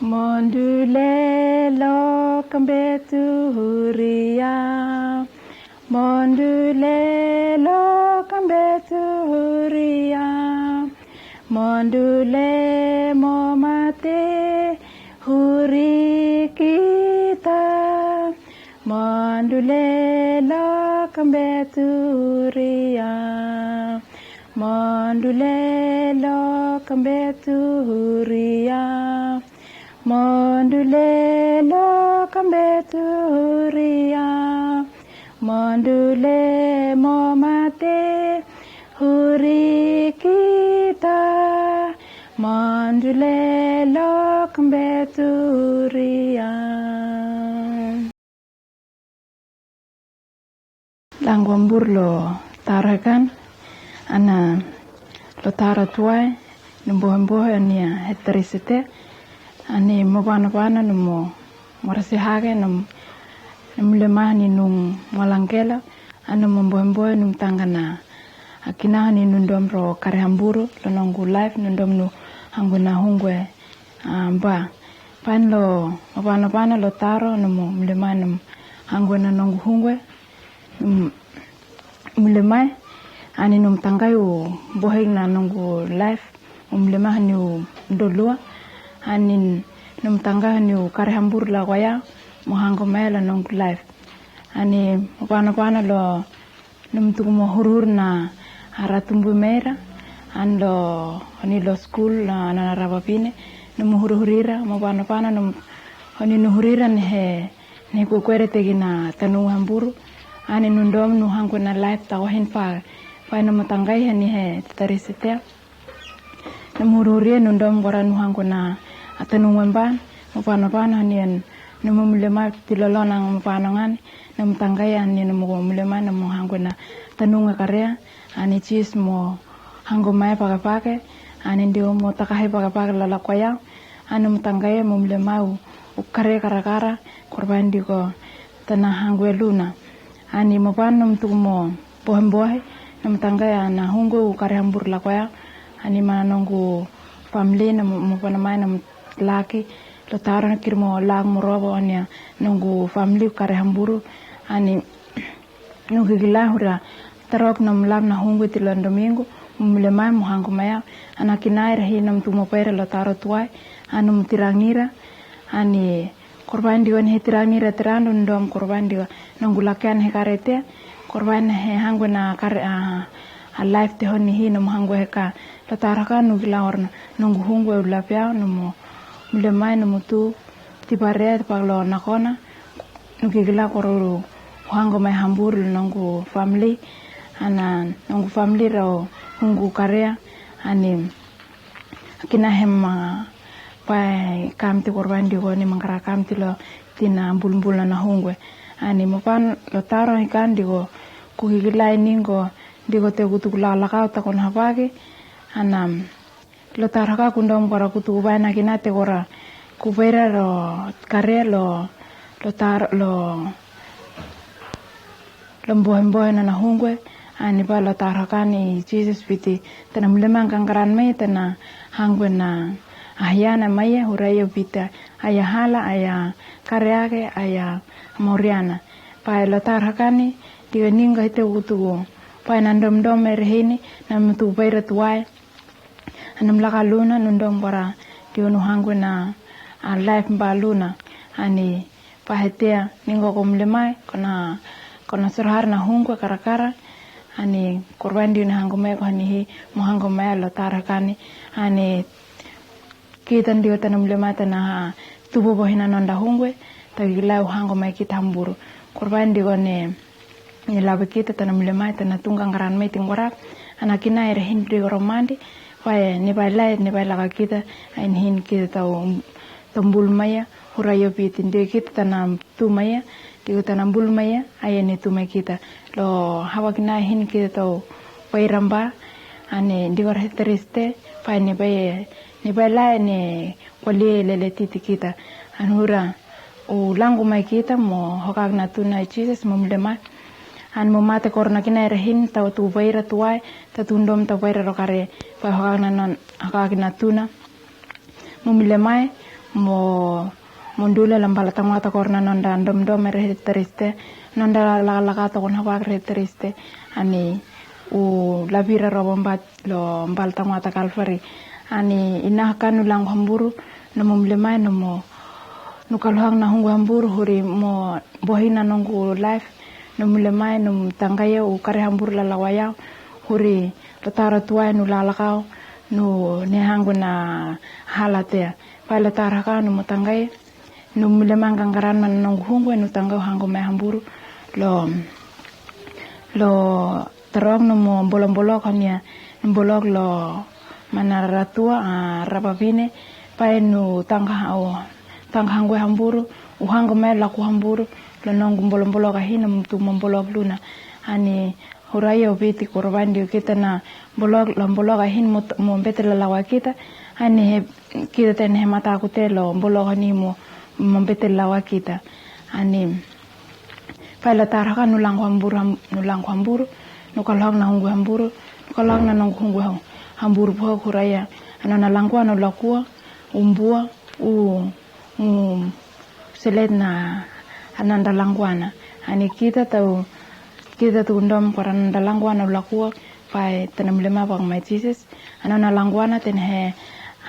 Mondule lo kambetu huria. Mondule lo kambetu huria. Mondule momate huri kita. Mondule lo kambetu huria. Mondule lo kambetu huria. Mondule lo kambetu huria. Mondule momate huri kita. Mondule lo kambetu huria. Langwambur lo tarakan ana lo tara tuai nimbohembohe ania heterisite ani mabana numo morasihage num lemani nung malangkela anu membohembohe nung tangana akina ni nundom ro karehamburu lo nonggu live nundom nu hanguna hungwe Ambae pan lo mabana lo taro numo lemani hanguna nonggu hungwe mulemai ani num tangayu boheng na nonggu live lemah ni dolua ani num tangga ni karehambur la waya mohanggo mela nonggu live ani pana lo num tumo hurur na haratumbu mera an lo ani lo school na rabapine num hururira mo pana num ani nuhurira ne ko kwere tegina tanu hamburu ani nundom nu hanggo na live tawahin pa num tangai hani he tarisite num hururia nundom gora nu hanggo na atanu memban mapana nian nemu mulema tilolonang mapanangan nemu tanggayan ni nemu mulema nemu hanguna tanunga karya ani chis mo hango mai pake ani ndio mo takahe pake lala kwaya anu tanggaya mo mulema u kare karakara korban diko tanah hangwe luna ani mapan nemu tumo bohembohe nemu tanggaya na hungo u kare hambur la kwaya ani manongu family nemu panamai nemu laki lo taro na kirmo lag morobo anya nunggu family karehamburu ani nunggu gilahura tarok nam lag na hungu tilon domingo mulemai muhangu maya anakina rehi nam tumo pere lo taro tuai anu tirangira ani korban diwan he tirangira tirando ndom korban diwa nunggu lakian he karete korban he hangu na kare a life te honi hi nam hangu he ka lo taro ka nunggu lahorna nunggu hungu e ulapia numo mulemai namutu tipare paglo nakona nukigila kororo hango mai hambur nongu family ana nongu family ro hungu karea ani kina hemma pai kamti korban digo ni mangkara kamti lo tina bulbul na hungwe ani mopan lo taro ikan digo kugigila ningo digo te gutukula lakau takon hapage anam lo taraka kundom kora kutu bana kinate kora kupera ro kare lo tar lo mbohembohe na hungwe ani pa lo taraka ni Jesus piti tena mlemang kangkaran me tena hangwe na ahyana maya hurayo pita aya hala aya kareake aya moriana pa lo taraka ni diga ninga ite kutu pa nandom dom merhini namutu pera tuai anam laka luna nundong para dionu hangwe na life mba luna ani pahetea ningo komlemai kona surhar na hungwe karakara ani korban dionu hangwe mai ko hani mohangwe mai lo tarakani ani kitan dio tanam lemai tana tubo bohina nonda hungwe tagila hangwe mai kitamburu korban dio ne ni labe kita tanam lemai tana tunggang karan mai tinggorak anakina ere hindri romandi Paya ni baila kita ain hin kita tahu tombul maya hurayo pitin dia kita tanam tu maya dia tanam bul maya ayah ni tu maya kita lo hawa kena hin kita tahu pai ramba ane dia orang teriste paya ni baila ni kuali lele titi kita anura ulang kumai kita mo hokak natuna Jesus memlemah an mo mate korna kina rehin tau tu vaira tuai tatundom tau vaira rokare pa hokak nanon hokak natuna mo milemai mo mundule lambala tangwata korna nonda ndom re triste nonda la to kona wa re triste ani u labira robomba lo mbal tangwata kalfari ani ina kanu lang hamburu no mumlemai no mo nukaluhang na hungu hamburu huri mo bohina nongu life no mumlemai no tangaya u kare hamburu lalawaya huri tara tuai no lalakau no nehangu na halatea pala tara ka no tangaya no mlemang kangkaran man nongu hungu no tangau hangu mai hamburu lo terong no mo bolong-bolong kanya bolong lo manaratua rababine pai no tanghangu hamburu uhangu mai laku hamburu lo nongu bolong-bolong kahin tu mombolong luna ani huraya ubiti korban dio kita na bolong kahin mo betel lawa kita ani kita ten mata aku te lo bolong ni mo betel lawa kita ani pai la taraka nulang hamburu no kalhang na hungu hamburu kalhang na nongu hungu hamburu po huraya anana langwa no lakua umbua selet na ananda langwana ani kita tu ndom koran da langwana lakua pai tanam lema bang mai Jesus anana langwana ten he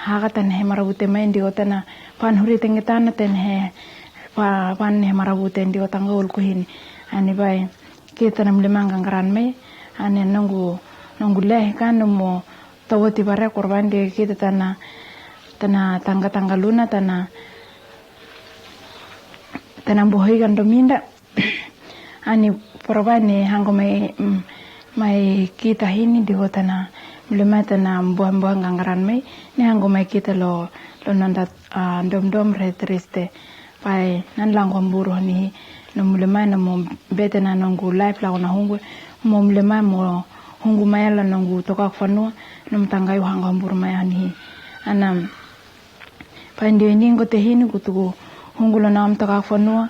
haga ten he marabute mai ndio tana pan huri tengetana ten he pan he marabute ndio tangol kuhin ani bai kita nam lema ngangran mai ani nongu leh kan mo tawati bare korban de kita tana tangga luna tana bohoi kan dominda ani korban hango mai kita hini di hotana lema tana buang ngangran mai ni hango mai kita lo nanda dom re triste pai nan lang hamburu ni no mulema na mo betena nongu life la na hungu mo mulema mo hungu mai la nongu toka fanu no mtangai hanga hamburu mai ani anam pai ndio ningo te hini kutu hungu la nam toka fanu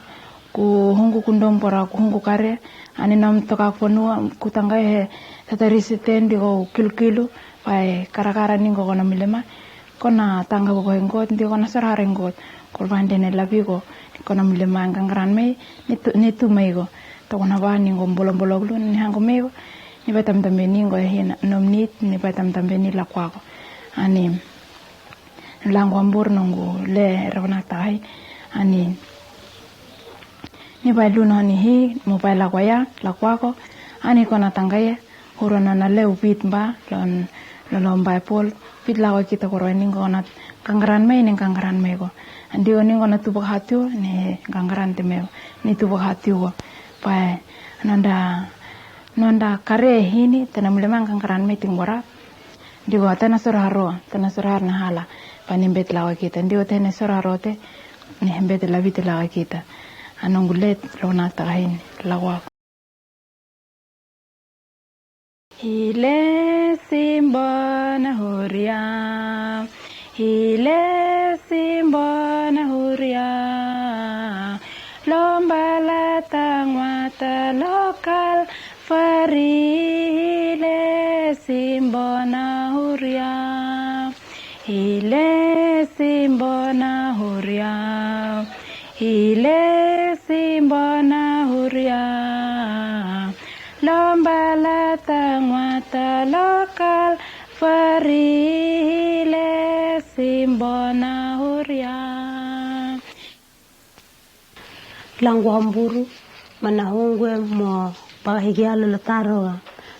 ku hungu kundom pora ku hungu kare ani nam toka fanu ku tangai he tatari siten dio kilo pai karakara ningo kona mulema kona tanga go hengot ndio kona sarare ngot korban dene labigo kona mulema ngangran mai nitu mai go to kona ba ningo bolong lu ni hango mego ni batam tambe ningo hina nomnit ni batam tambe ni lakwa ko ani lango ambur nongo le ravana tai ani ni bailu no ni hi mobile lakwa ko ani kona tangaya hurona na le upit ba lon bai pol pit lawa kita korwan ningo na kangran mai go andi oni ngona tu bakhatio ne gangran temeo ni tu bakhatio pa nanda kare hini tena mulemang gangran mai tingbora digo tena sorharo na hala panimbet lawa kita ndio tena sorharo te ne hembet lawi te lawa kita anongulet lona tahin lawa hile simbana huria hile simbana huria lomba la tangwata lokal farile simbana huria hile simbana huria hile simbana huria lomba la tangwata lokal farile simbona huria langu hamburu manahungwe mo pahigialo lataroga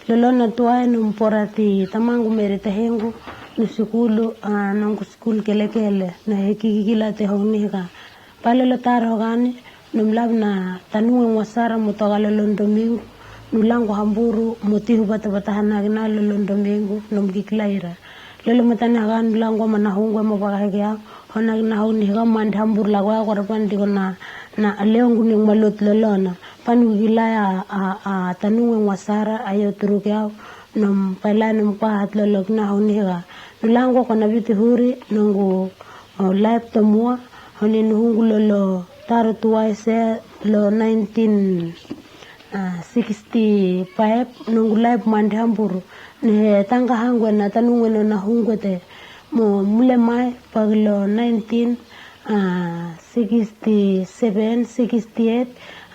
lolona tuae numporati tamangu merete hengu nusikulu nongu skul kele na hekigila te honiga pale latarogani numlabna tanuwe wasara mutogalo londomingu nulangu hamburu motihu bata-batahan na lolondomingu numgiklaira lolo matana gan langu manahungwe mo pagahigya honag na honi gaman hambur lagwa korban digona na aleongu ning malot lolona panugilaya a tanuwe wasara ayo turukya nom pailanum pahat lolog na honi ga nulangu kona biti huri nungu live tomua honi nuhungu lolo taro tuwai se lo 1965 nungu live mandi hamburu ne tanga hangwe na tanungwe na hungwe te mo mule mai paglo 19 67, 68,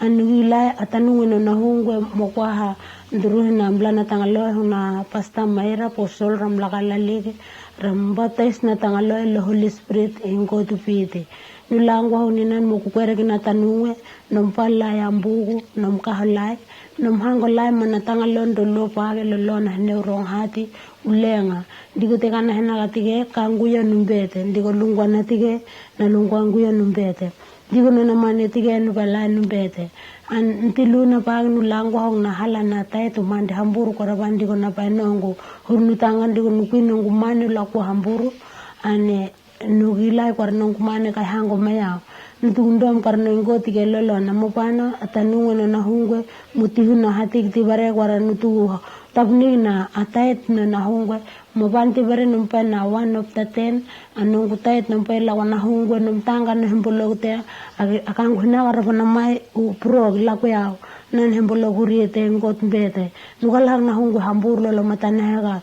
anugila atanungu na hungwe mokwaha nduruhi na mblana tangaloe na pasta maira posol ram lakalaligi ram baptize na tangaloe the Holy Spirit in God to piti. Nulangwa huninan mokukwere kina tanungue nompala ya mbugu nomkahalai nomhangolai manatangaloe ndolo pake lolona neurong hati ulenga ndiko tekana hena katige kanguya numbete ndiko lungwa natige na lungwa nguya numbete ndiko nona mane tige nubala numbete an ntiluna pag nulangwa hong na hala na tae to mande hamburu ko rabandi ko na painongo hurnu tangan ndiko nukwinongo mane lakwa hamburu ane nugilai ko nongo mane kai hango maya nutundom karno ingo tige lolo na mopano atanungo na hungwe mutihuna hati kitibare ko nutu tabni na atait na nahungwe mobanti bare numpa na 1 of the 10 anong tait numpa la wana hungwe numtanga na hembolote akang huna warapana mai uprog la kwao nan hembolo kuriete ngot bete nugalang na hungwe hambur lo matanaga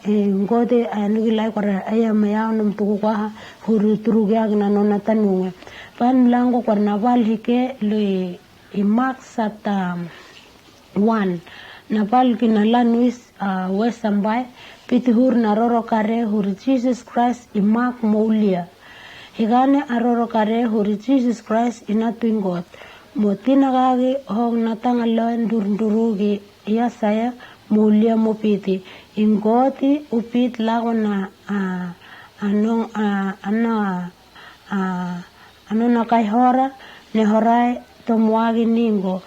ngote anugilai kwara ayamaya numtuku kwa huru turugya na nona tanunge pan lango kwarna val hike lui imak sata 1 Napal kinalanwis West Ambae pitihur naroro kare huri Jesus Christ imak maulia. Higane aroro kare huri Jesus Christ inatuingot. Motina gagi hong natangaloen durundurugi iya saya maulia mopiti. Ingoti upit lago na ano na kay hora ne horai tomuagi ningo.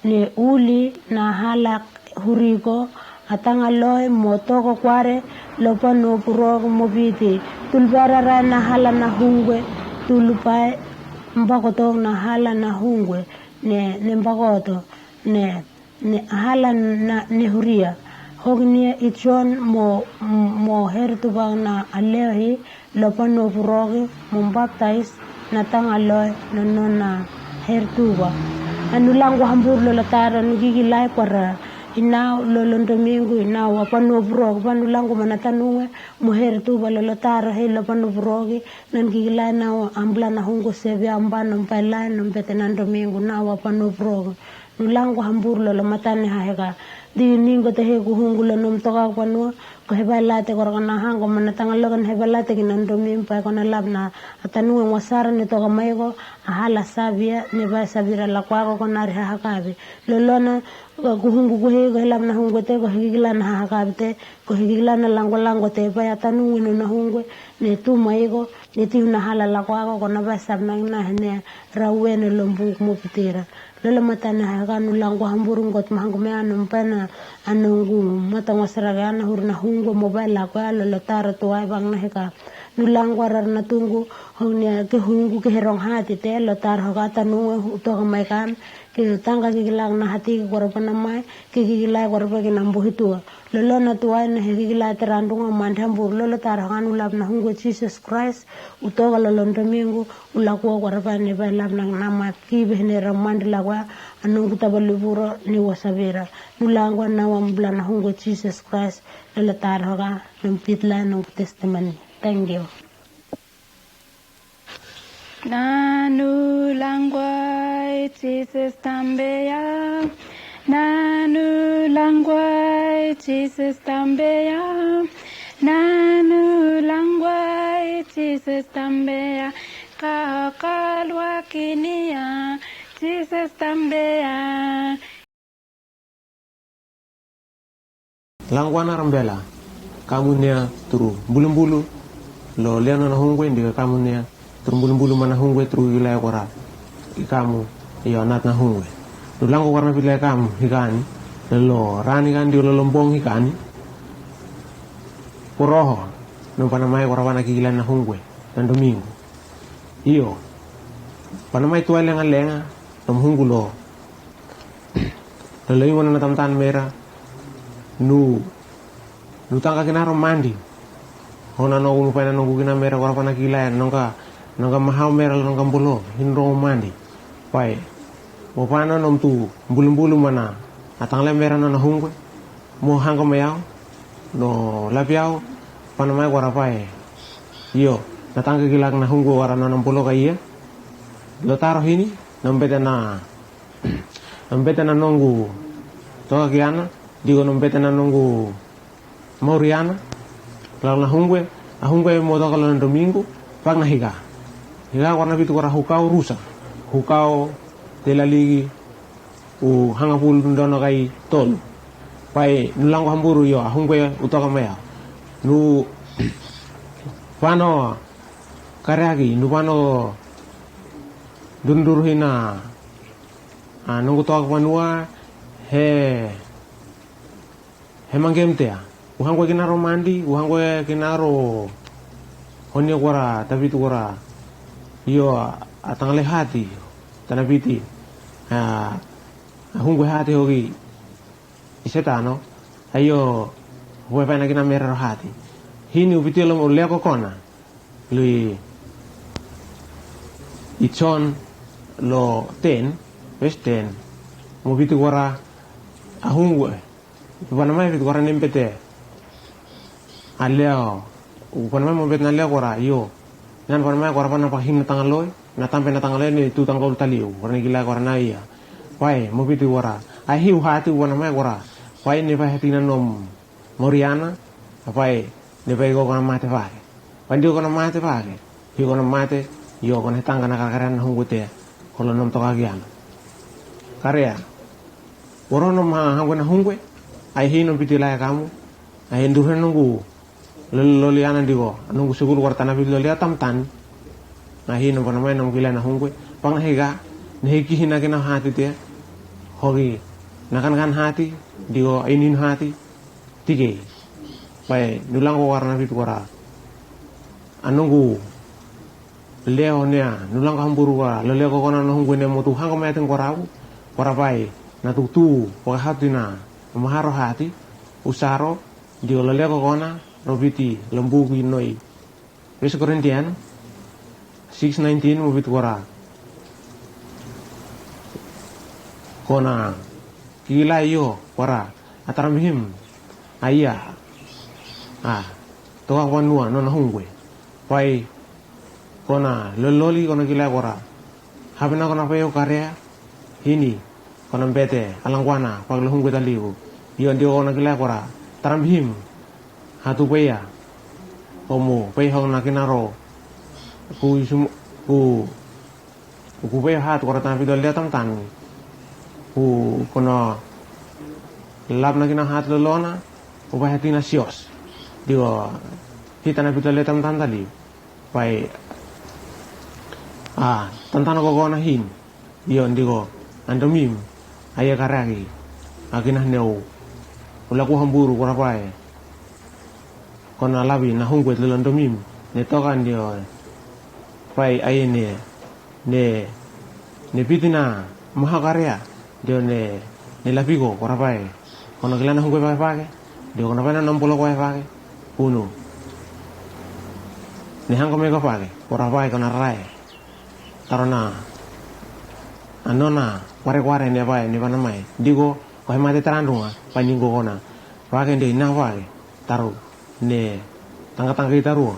Ne uli na halak hurigo atangaloy motoko kware lopa no purog mobiti tulbarara na hala na hungwe tulupai mbakoto na hala na hungwe ne mbakoto ne hala na ne huria hogni ichon mo hertubang na alehi lopa no purog baptize na tangaloy na hertuba anulang hambur lolatara nugigilai para inaw lolondomingo inaw apanovrog panulang manatanunge muher tu lolatara hela panovrogi nangigilai na ambla na hungo sebe ambano pailai nombetenan domingo na apanovrog nulang hambur lolomatane hahega di ningo tehe kuhungulo nom toka panu ko hebalate korona hango manatangalogan hebalate kinandomim pa kona labna atanu wasara ne toka maigo ahala sabia ne ba sabira la kwako kona ri hakabi lolona kuhungu kuhe labna hungo te ko higilana hakabte ko higilana lango te pa atanu no na hungo ne tu maigo ne ti na hala la kwako kona ba sabna na ne rawene lombu mo pitira lolo matana haganu lango hamburungot mahangume anum pana anungu matawasaraga na hurna hungo mobile la kwa lolo tara to ay bang na heka nulang warar na tungu hongnya ke hungu ke herong hati te lo tar hoga tanu to gamai kan ke tangga gilang na hati korban mai ke gilai korban ke nambu hitu lolo na tuai na gilai terandung mandhambur lolo tar hoga nulab na hungo Jesus Christ uto lolo domingo ulakwa korban ne ba lab na nama ki behne ramand lagwa anung tabaluburo ni wasabira nulangwa na wambla na hungo Jesus Christ lolo tar hoga numpitla nung testimony. Thank you. Nanu langwai Jesus tambeya, Nanu langwai Jesus tambeya, Nanu langwai Jesus tambeya, kakalwa kinia Jesus tambeya. Langwana rambela, kamunya turu bulu-bulu. Lo liano na hungwe ndika kamu nia turumbulu mana hungwe turu wilaya kora ikamu iyo nat na hungwe tulango warna wilaya kamu hikani lo rani kan di lombong hikani poroho no panamai kora wana kigilan na hungwe dan domingo iyo panamai tuai lenga tom hunggu lo lo yung na tamtan mera nu tangka kinaro mandi hona no ulu pana no gina mera kora pana kilaya nongka mahau mera nongka bolo hinro mandi pai mo pana nom tu bulu mana atang le mera no hungwe mo hango mayao no lapiao pana mai kora pai yo natangka gilak na hunggo wara na nampulo kaya lo taruh ini nombete na nunggu toka kiana digo nombete na nunggu mauriana lalu na hungwe mo toka lo na domingo pag na higa warna bitu wara hukao rusa hukao dela ligi u hanga pul ndono kai tol pai nulang hamburu yo hungwe utoka mea nu pano karyagi nu pano dundur hina nunggu toka Vanua he mangemte ya uhangwe kinaro mandi uhangwe kinaro honyo kora tapi tu kora yo atangale hati tanapiti hungwe hati hogi isetano ayo huwe pa na kinamera hati hini upitilo mo leko kona lui ichon lo ten mo bitu wara ahungwe panamai bitu wara nempete aleo panamai mo bet na leo wara yo nan panamai wara pana pahin na tangaloy na tampe na tangaloy ni tutang kol taliu wara gila wara na iya pai mo bitu wara ahiu hati panamai wara pai ne pai hati na nom moriana pai ne pai go kana mate fare pandi go kana mate fare hi go kana mate yo kana tanga na kakaran hungute kalau nom toka gian karya worono ma hangwe na hungwe ai hino pitila ya kamu ai nduhe nunggu loliana digo nunggu sugul wartana bil lolia tamtan na hino pana mai nong gila na hungwe pang hega nehiki hina kena hati te hogi nakan hati digo inin hati tige pai nulang ko warna bitu wara anunggu leo nia nulang hamburu wara leo ko kona hungwe ne motu hang ko meteng korau wara pai na tutu ko hati na maharo hati usaro digo leo ko kona robiti lembu ginoi wis Korintian 6:19 mo bitu wara kona kila yo wara ataramhim aya toka Vanua nona hungwe pai kona lololi kona kila wara habena kona payo karya hini kona bete alangwana pag hungwe taliu yo ndio kona kila wara taramhim hatu paya omo pay hong nakinaro ku pay hat wara tan pidol dia tamtan ku kono lab na kina hat lolona upah hati na sios digo hita na pito letam tantali pai tantano ko kona hin dion digo andomim aya karagi akina neu ulaku hamburu kora pai kona labi na hungwe lelondomim ne tokan dio pai aye ne pitina mahakarya dio ne lapigo kora pai kono kilana hungwe pai dio kono pai na nampolo pai uno ni hangko meko pake kora pai kona rai tarona anona kware ne pai ni panamai digo ko mate tarandunga paningo kona pake ndi na pake taru ne tangga itaru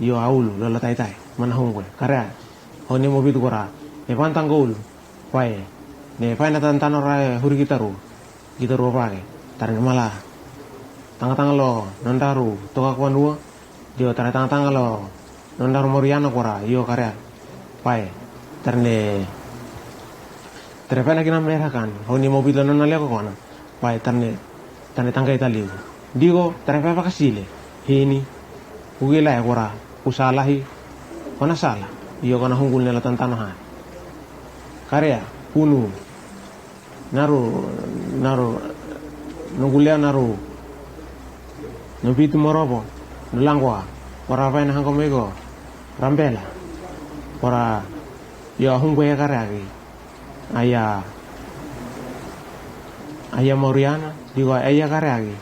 yo aulu lola tai mana hungwe karya hone mo bitu kora e pantang gol pai ne pai na tantano rai huri gitaru pake tarin malah tanga lo nondaru toka Vanua dio tanga lo nondaru moriano kora yo karya pai terne terpena kina merah kan honi mobil nona leko kona pai terne tanga italiu digo terpena kasile hini ugila ya kora usalahi kona sala iyo kona hunggul nela tantano ha karya kunu naru nunggulia naru nubitu morobo nulangwa ora pai na hangkomego rambela ora yo hungwe karagi aya moriana digo aya karagi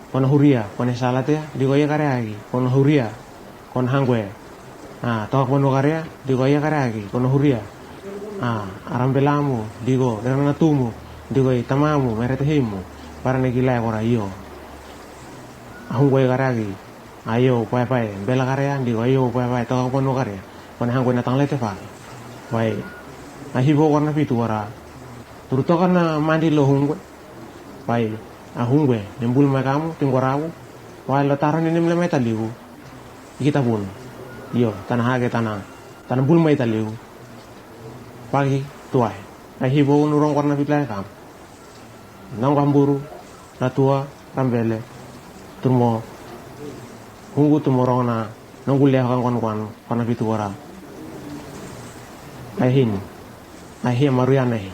kono huria kono salate digo aya karagi kono huria kono hangwe tok kono karya digo aya karagi kono huria arambelamu digo renatumu digo tamamu meretehimu para negila ora yo hungwe karagi ayo pai bela karya di ayo pai to ko no karya kon hang ko na tang lete fa pai ahibo warna pitu wara turuto kana mandi lo hungwe pai hungwe nembul makamu tinggorawu pai lo taran ini mele meta liu kita pun yo tanah hage tanah bul mai taliu pagi tuai ahibo nurong warna pitu kam nang kamburu ratua rambele turmo hunggu tumorong na nangul ya kan kana pitu wara ahin mariana hi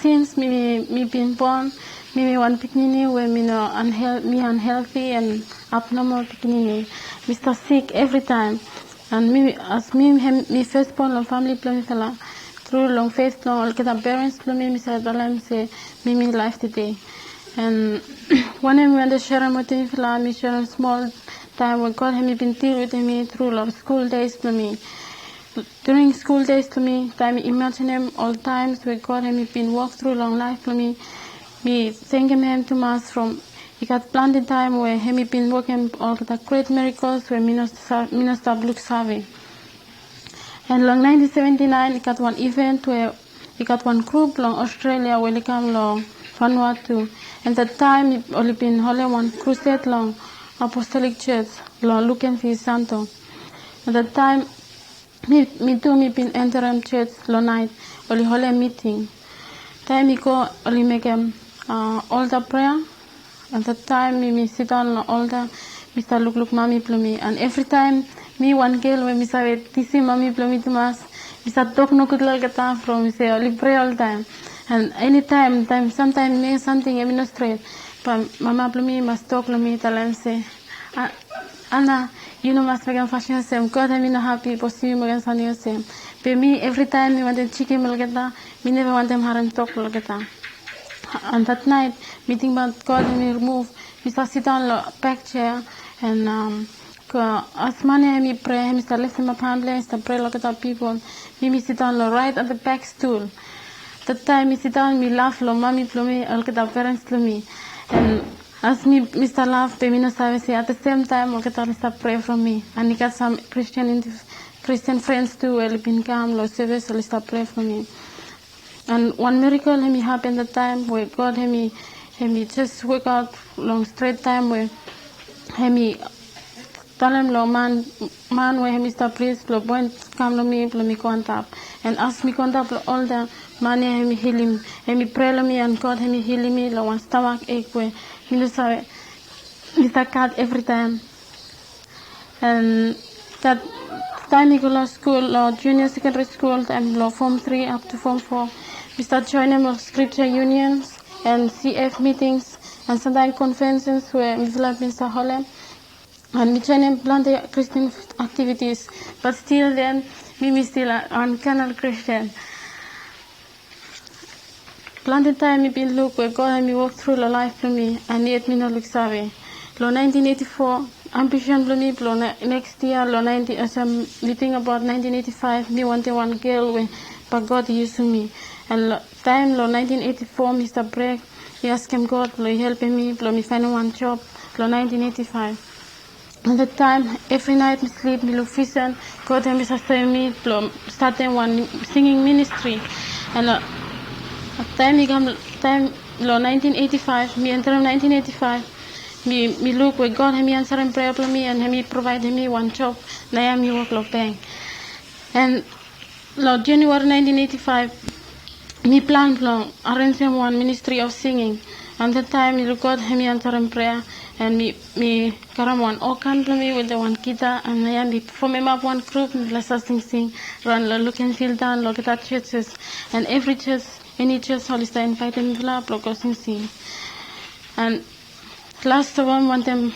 Since me been born, me one pikinini where me no unhealthy and abnormal pikinini. Me start sick every time, and me first born long family plan fella through long face long get parents to me say dalam say me life today, and when I went to share my thing fella me share small time when God me been deal with me through long school days to me. During school days to me, time imagine him all times with God and me been walk through long life to me thanking him too much from he got planted time where he been working all the great miracles where minister look savvy. And long 1979 he got one event where he got one group long Australia where he come long Vanuatu. And that time he only been holding one crusade long apostolic church long looking for Santo. At that time me been entering church long night, only holy meeting. Time me go only make altar prayer. At that time me sit down altar, Mr. Look mommy plumi. And every time me one girl when me say this mommy plumi to mass, Mr. Talk no good like a from me say only pray all time. And anytime sometimes me something administrate, but mama plumi must talk to me tell him say Anna, you know, must make fashion same. God, I'm not happy, but see you again, Sunday same. But me, every time me want them chicken mulgeta, me never want them haram talk mulgeta. And that night, meeting about God, me remove, me start sit down on back chair, and as money me pray, me start lifting my hand, me start pray look at the people. Me sit down right at the back stool. That time me sit down, me laugh, mommy flow me, look at the parents flow me, and as me Mr. Love, Pemino Service, at the same time, Mr. pray for me. And he got some Christian friends too, will been come, Lord service, will pray for me. And one miracle me happened that time where God me just work out long straight time where me Talem lo man we Mr. Priest lo point come lo mi contact and ask me contact lo all the man hemi healing hemi pray lo me and God hemi healing me lo one stomach ache we mi lo sabe Mr. Cat every time and that time I go to school junior secondary school time lo form 3 up to form 4 we start joining of scripture unions and CF meetings and sometimes conferences where we like Mr. Holland. And we try and plan the Christian activities, but still then, we still on canal Christian. Plan the time we been look where God and me walk through the life for me, and yet me no look savvy. Lo 1984, ambition for me, lo next year, lo 90, as I'm think about 1985, me wanted one girl when, but God used me. And time lo 1984, Mr. Break, he asked him God, lo he helping me, lo me find one job, lo 1985. At the time, every night I sleep, I look vision, God and Mr. me, starting one singing ministry. And at time, time, 1985, me enter 1985, me look where God and me answering prayer for me and me providing me one job, na I me work like bank. And January 1985, me plan for arranging one ministry of singing. And the time, me look God and me answering prayer. And me karam one organ me with the one guitar and I am performing up one group bless us sing run look and feel down look at churches and every church any church Holy Spirit invited me to go sing and last one them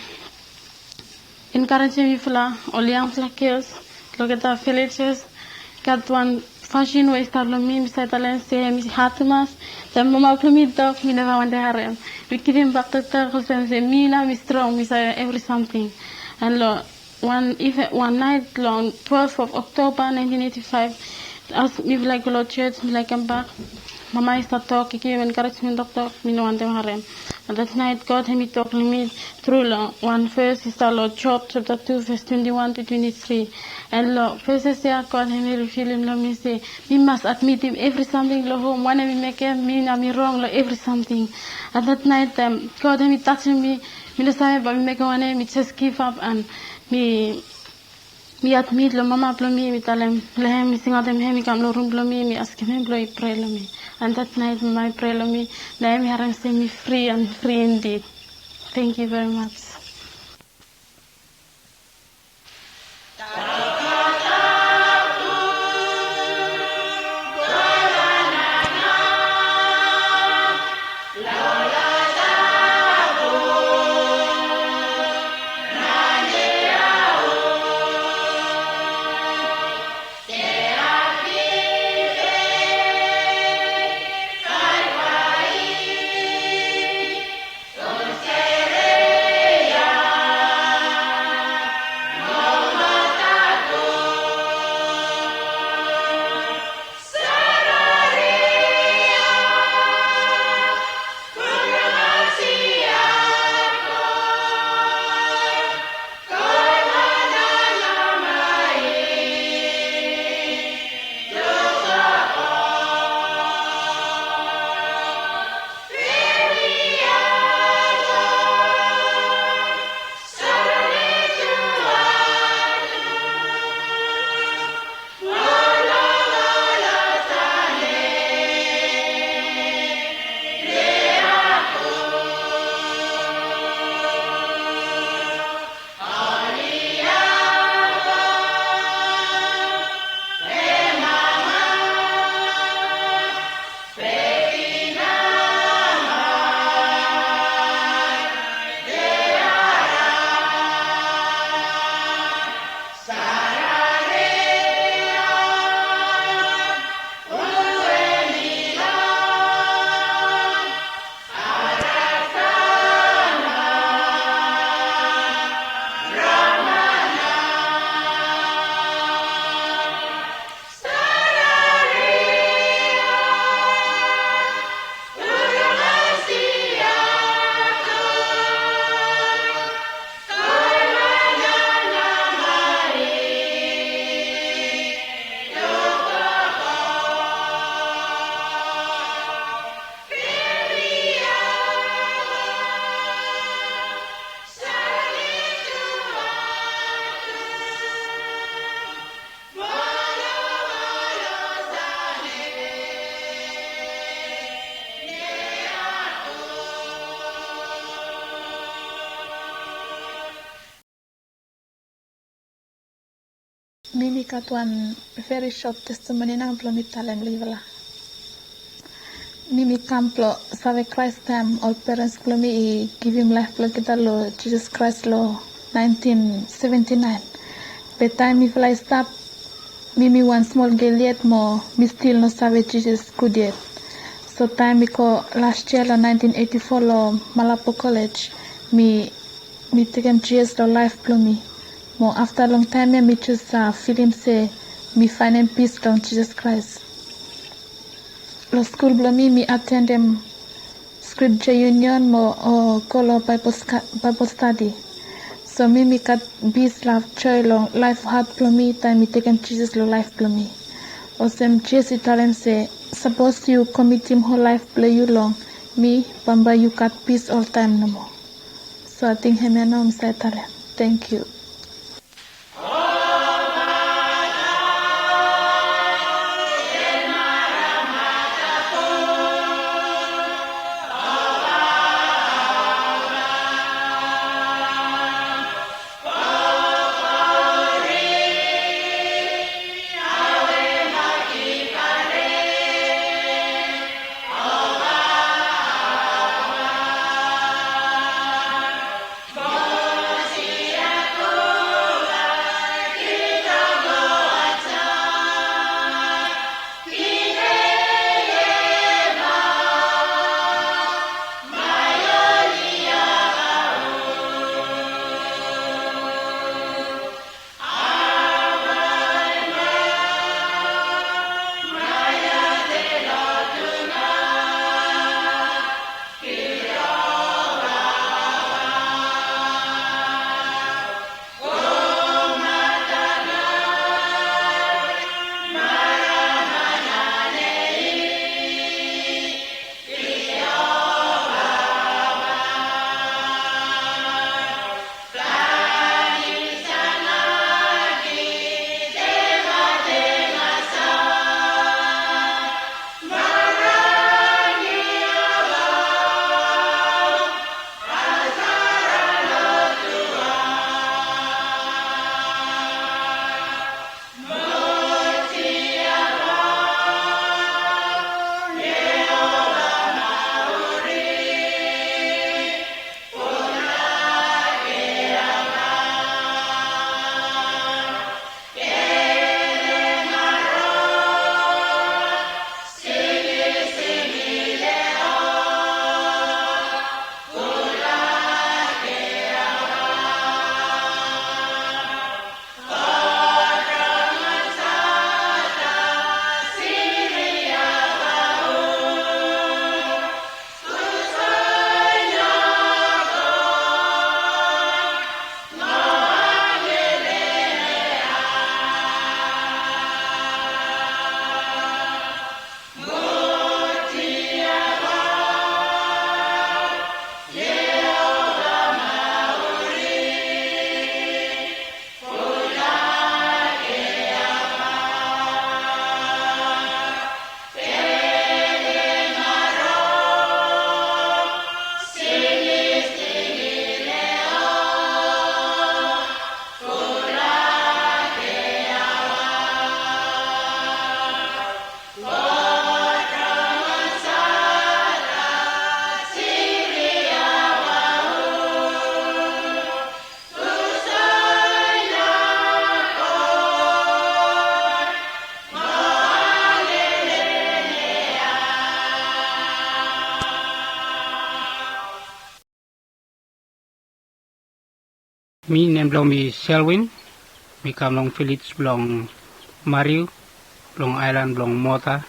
encouraging me for all young girls look at the villages got one fashion way start me talent say me hatumas the mama me talk me never want to harem we give him back to tell and say me now me strong me say every something and one night long 12th of October 1985 as me like go to church me like I'm back mama is start talk give encouragement talk me no want to harem and that night God had me talk to me through one verse is the Job chapter 2 verse 21 to 23 and first is God had me feel him me say we must admit him every something home when we make him me na me wrong every something at that night God had me touching me no sabe but me make one me just give up and me admit mama me tell him me sing out him me come room me ask him pray me and that night my prayer me now me harang say me free and free indeed. Thank you very much. Mimi got one very short testimony na plo mi talem livala. Mimi camplo save Christ time all parents plo mi give him life plo kita lo Jesus Christ lo 1979. But time mi fly stop Mimi one small girl yet more mi still no save Jesus good yet. So time mi ko last year lo 1984 lo Malapo College mi taken Jesus lo life plo mi. More after a long time, me choose film say me finding peace from Jesus Christ. Lo school below me attend them scripture union more or call Bible study. So me got peace, love, joy, long life heart below me. Time me taking Jesus lo life below me. Or some Jesus Italian say suppose you commit him whole life below you long. Me Bamba you got peace all time no more. So I think him and I'm say Italian. Thank you. Mi name belong mi Selwyn, mi come long Phillips belong Mariu, belong Island belong Mota,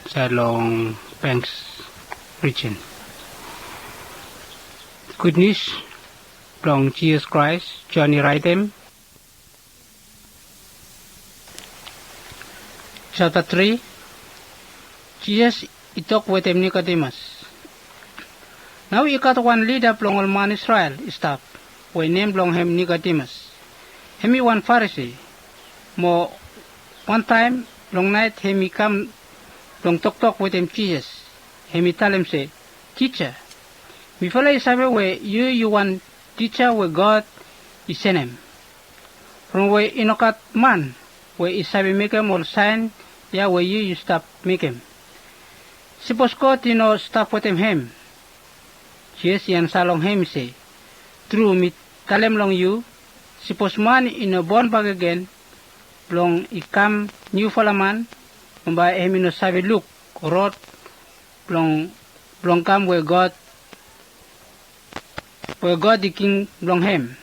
saya long Banks region. Good news belong Jesus Christ, Johnny Wrightem. Chapter 3. Jesus itok with him Nicodemus. Now you got one leader belong all man Israel, staff. We name belong him Nicodemus. Him one Pharisee. More one time, long night, him come long talk with him Jesus. Him tell him say, Teacher, me follow is where you one teacher where God is send him. From where inokat man, where isabi make him all sign, ya where you stop make him. Suppose ko tino stop with him. Yes, yan salong him say. True me talem long you. Suppose man in a born back again, long ikam new falaman, by him in a sabi look, rot, long come where God the king long him.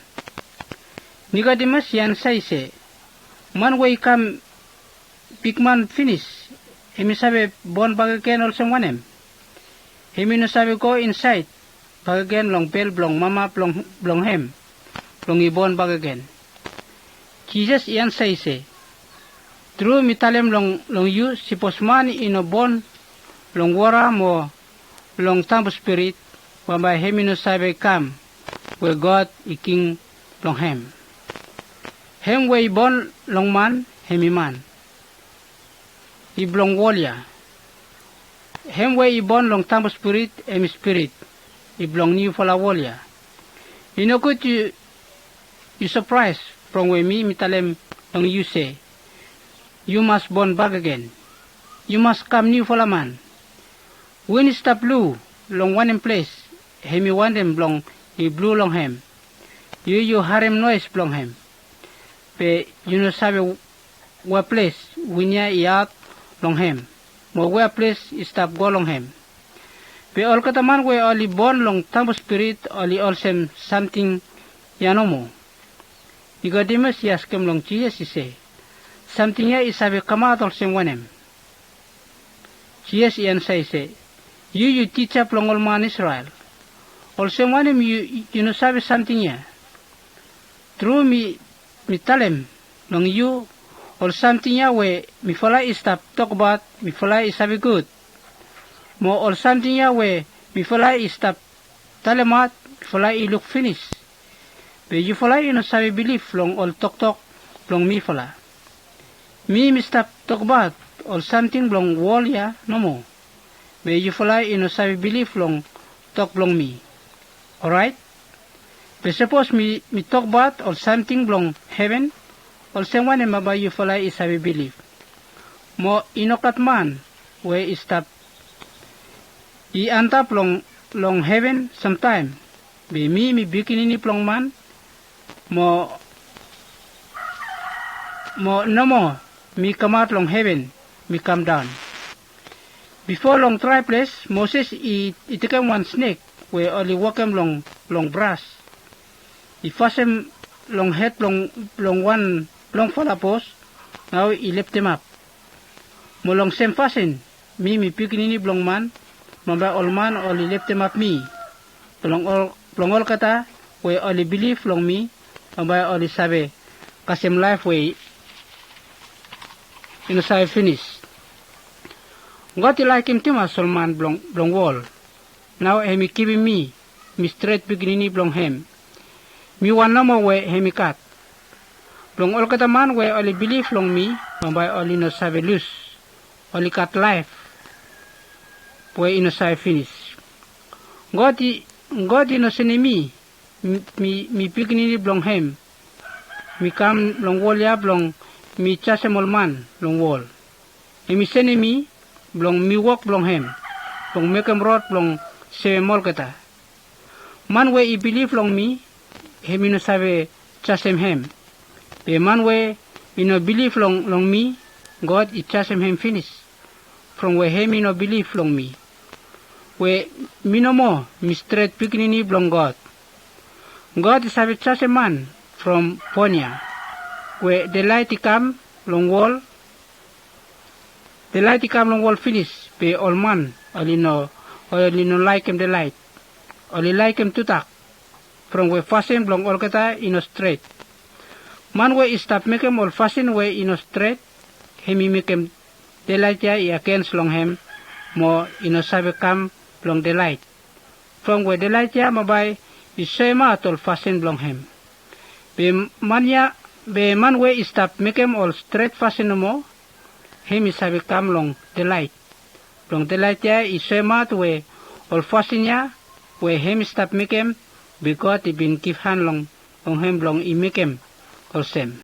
Nicodemus yan say, man way come big man finish, him sabi born back again also one him. Him no sabi go inside, back again long bell blong mama blong him, blong ibon back again. Jesus yan say, true mi talem long you, suppose man in a born long wara mo long tambo spirit, whereby him no sabi come, where God the king long him. Hem way born long man, hemi man. Iblong wolia. Hem way born long tambo spirit, hemi spirit. Iblong new fala wolia. You know good you surprise from where me mitalem long you say. You must born back again. You must come new fala man. When you stop blue long one in place, hemi one them blong he blue long hem. You harem noise blong hem. Pe you know sabe where place winya iat long hem. Mo where place stop go long hem. Pe all kataman we only born long tambo spirit only also something yanomo. Nicodemus yaskem long Jesus say. Something ya isabe kamat also wanem. Jesus yan say. You teach up long all man Israel. Also wanem you know sabe something ya. Through me talem long you or something ya we mi fala stop talk about mi fala isabe good. Mo or something ya we mi fala stop telemat mi fala look finish. Be you fala you no sabe believe long all talk long mi fala. Mi stop talk about or something long wall ya no mo. Be you fala you no sabe believe long talk long me. Alright? But suppose me talk about or something long heaven, or someone maba you fala is sabi believe. Mo inokat man we stop. I antap long heaven sometime. Be mi bikini plong man. Mo no more me come out long heaven, me come down. Before long try place, Moses he take one snake we only walk him long brass. He fasten long head long one long fala post. Now he lift him up. Mo long same fasten. Me pikinini blong man. Mamba all man only lift him up me. Long all kata we only believe long me. Mamba only sabe kasem life we ino sabe finish. God like him tima solman blong wall. Now he giving me straight pikinini blong him. Mi wan no more we hemi kat. Long all kata man we only believe long me, mambay only no sabe lose, only cut life. We ino sabe finish. God ino sene mi pikini blong hem. Mi kam long wall ya blong mi chasemol man long wall. Emi sene mi blong mi walk blong hem. Blong mekem rod blong se mol kata. Man we I believe long me. Hemi no sabe chasem hem. Be man we no believe long me, God it chasem hem finish. From where hemi no believe long me. We me no more, me straight pikinini blong God. God is sabe chasem man from Ponya. Where the light come long wall. The light come long wall finish. Be all man only no like him the light. Only like him to talk. From where fasten blong all kata ino straight. Man we stop make him all fasten we ino straight. Hemi make him daylight ya I against long hem. Mo ino sabe come blong daylight. From where daylight ya mabay is same at all fasten blong hem. Be man we stop make him all straight fasten no mo. Hemi sabe come long daylight. Long daylight ya is same at we all fasten ya. We hemi stop make him. Because he been give hand long him long I make him or same.